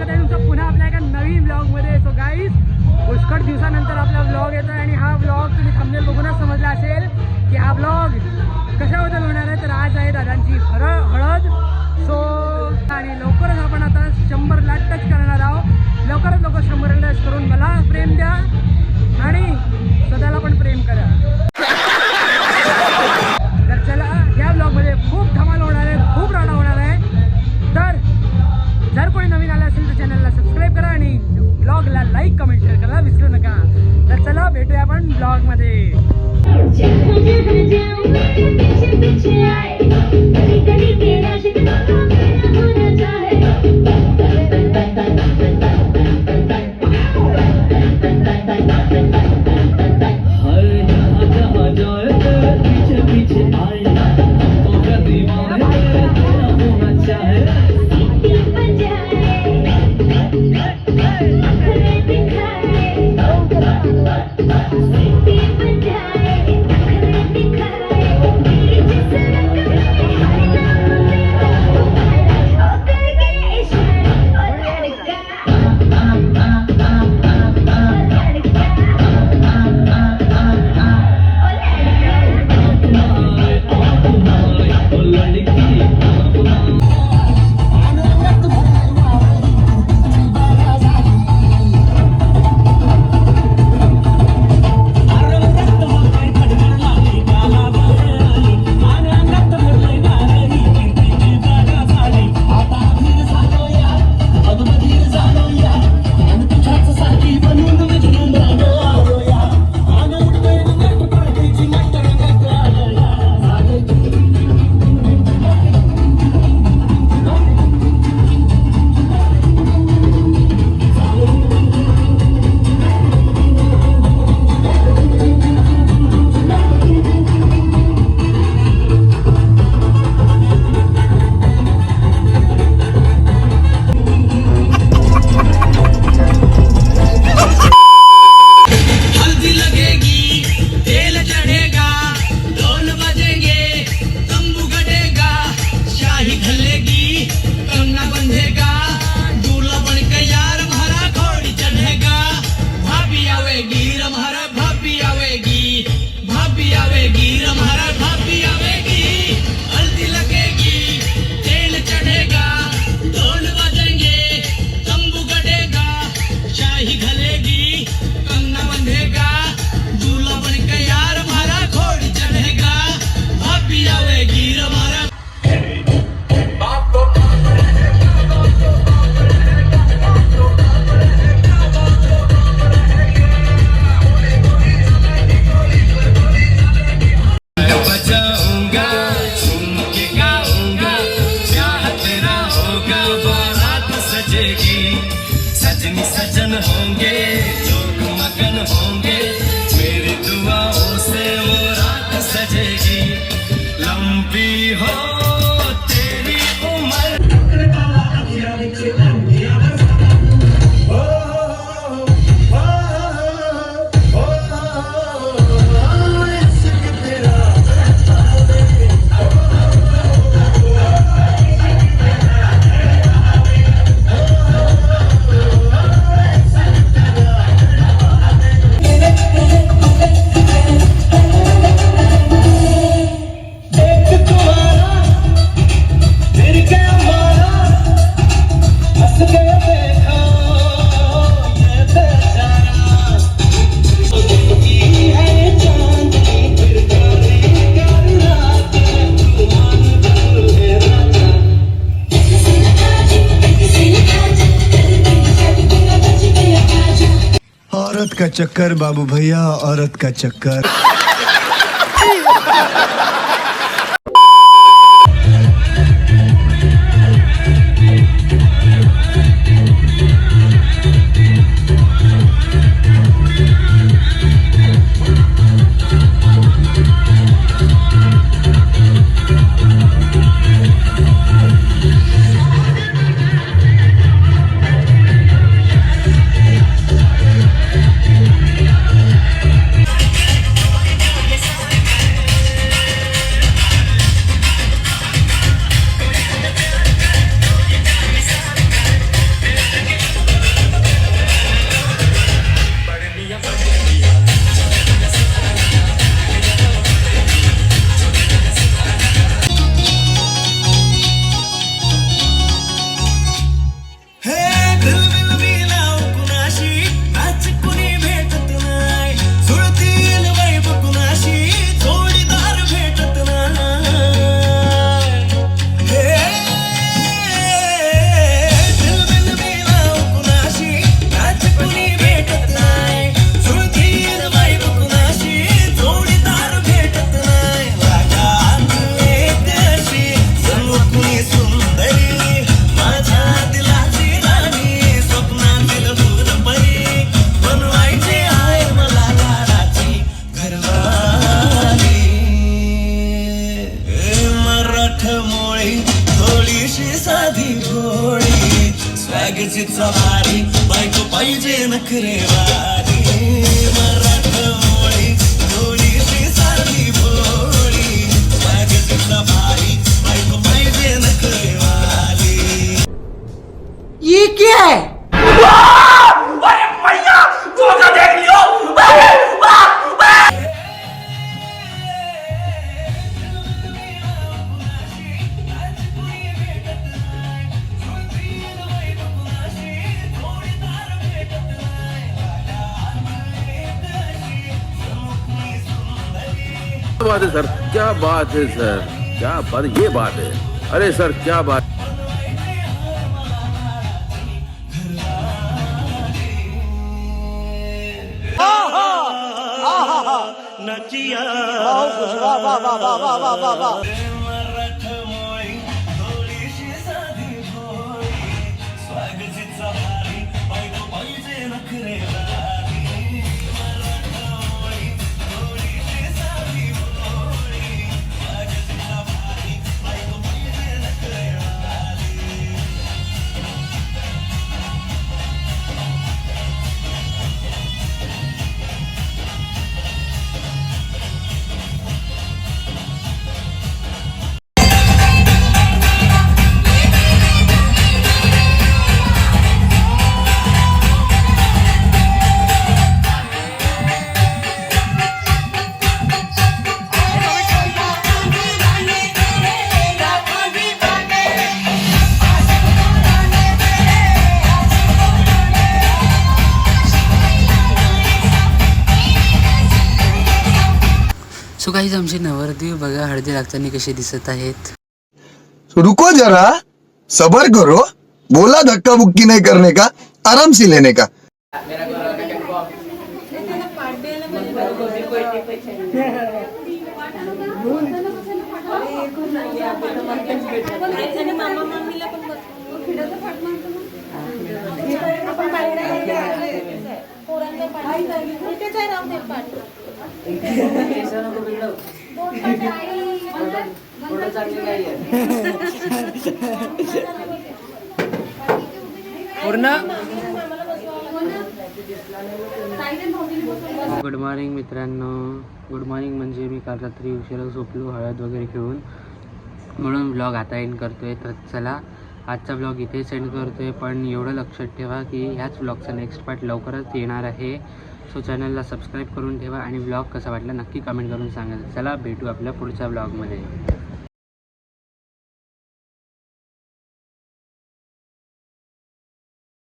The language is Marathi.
स्वागत आहे तुमचं पुन्हा आपल्या एका नवीन ब्लॉगमध्ये. सो गाईज, पुष्कळ दिवसानंतर आपला ब्लॉग येतो आणि हा ब्लॉग तुम्ही थंबनेल बघूनच समजला असेल की हा ब्लॉग कशाबद्दल होणार आहे. तर आज आहे दादांची हळद. सो आणि लवकरच आपण आता 100ला टच करणार आहोत. लवकरच लवकर 100 टच करून मला प्रेम द्या आणि स्वतःला पण प्रेम करा. तर चला, या ब्लॉगमध्ये खूप धमाल होणार आहे, खूप राडा होणार आहे. तर जर कोणी नवीन आलं असेल तर चॅनलला सबस्क्राईब करा आणि ब्लॉगला लाईक कमेंट शेअर करायला विसरू नका. तर चला, भेटूया आपण ब्लॉगमध्ये. सजनी सजन होंगे, जोग मगन होंगे, मेरी दुआओं से वो रात सजेगी. लंबी हो तेरी औरत का चक्कर बाबू भैया, औरत का चक्कर. भोळी स्वॅगची सवारी बायको पाहिजे नखरेवारी मराठमोळी थोडीशी साधी भोळी स्वॅगची सवारी बायको पाहिजे नखरेवारी ये क्या है? बात है सर, क्या बात है सर, क्या बात, ये बात है। अरे सर क्या बात। नचिया मराठमोळी थोडीशी साधी भोळी स्वॅगची सवारी बायको पाहिजे नखरेवारी मराठमोळी थोडीशी साधी भोळी स्वॅगची सवारी बायको पाहिजे नखरेवारी सो गाईज आमचे नवरदेव बघा हळदी लागताना कसे दिसत आहेत. रुको जरा सबर करो बोला धक्का बुक्की नहीं करने का आराम से लेने का गुड मॉर्निंग मित्रांनो. गुड मॉर्निंग म्हणजे मी काल रात्री उशिरा झोपलो हळद वगैरे खेळून, म्हणून ब्लॉग आता एंड करतोय. तर चला आजचा ब्लॉग इथेच एंड करतोय, पण एवढं लक्षात ठेवा की ह्याच ब्लॉगचा नेक्स्ट पार्ट लवकरच येणार आहे. सो चॅनलला सबस्क्राईब करून ठेवा आणि ब्लॉग कसा वाटला नक्की कमेंट करून सांगा. चला भेटू आपल्या पुढच्या ब्लॉगमध्ये.